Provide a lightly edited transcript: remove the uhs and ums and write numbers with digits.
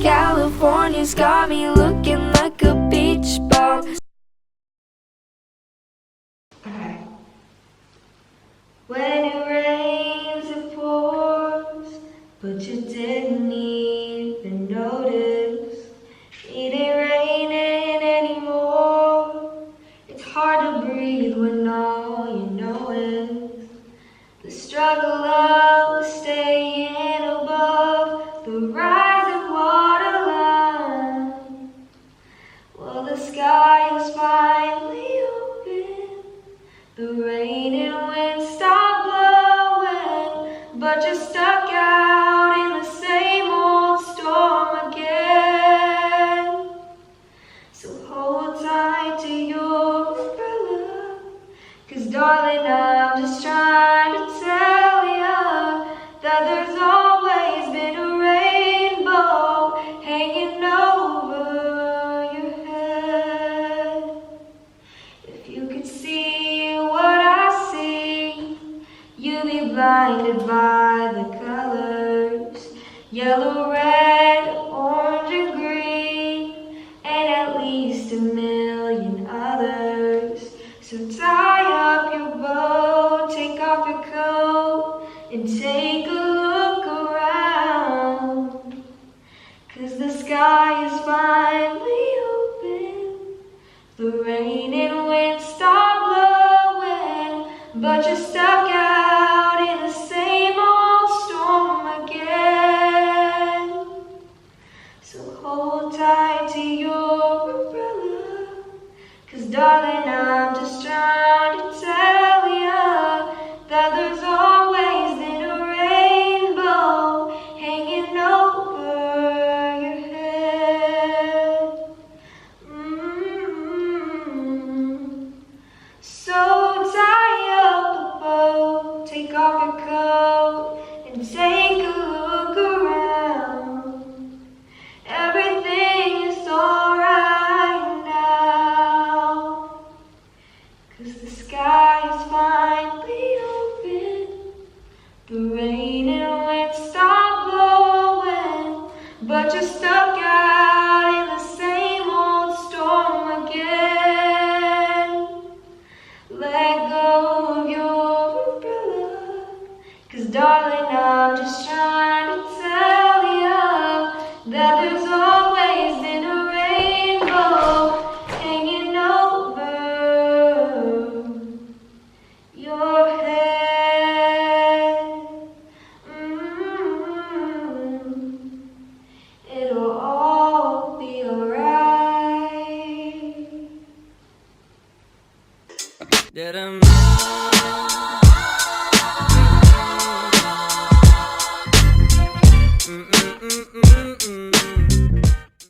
California's got me looking like a beach bum. Okay. When it rains, it pours, but you didn't even notice. It ain't raining anymore. It's hard to breathe when all you know is the struggle of staying above the rising waterline. Well, the sky is finally open. The rain and wind stop blowing, but you're stuck out in the same old storm again. So hold tight to your umbrella, 'cause darling, I'm just trying to tell ya that there's always been a rainbow hanging over your head. If you could see what I see, you'd be blinded by the colors, yellow, red, orange, and green, and at least a million others. So tie up your boat, take off your coat, and take a look around, 'cause the sky is finally open. The rain and wind stop blowing, but you're stuck out in the same old storm again. So hold tight to your umbrella, 'cause darling, I'm just trying to tell ya that there's always been a rainbow hanging over your head. So tie up the boat, take off your coat, and take a look around. Everything is alright now, 'cause the sky is finally open. The rain and wind stop blowing, but you're stuck out in the same old storm again. Let go of your umbrella, 'cause darling, I'm just trying to tell ya that there's always been a rainbow hanging over your head. It'll all be alright. That I'm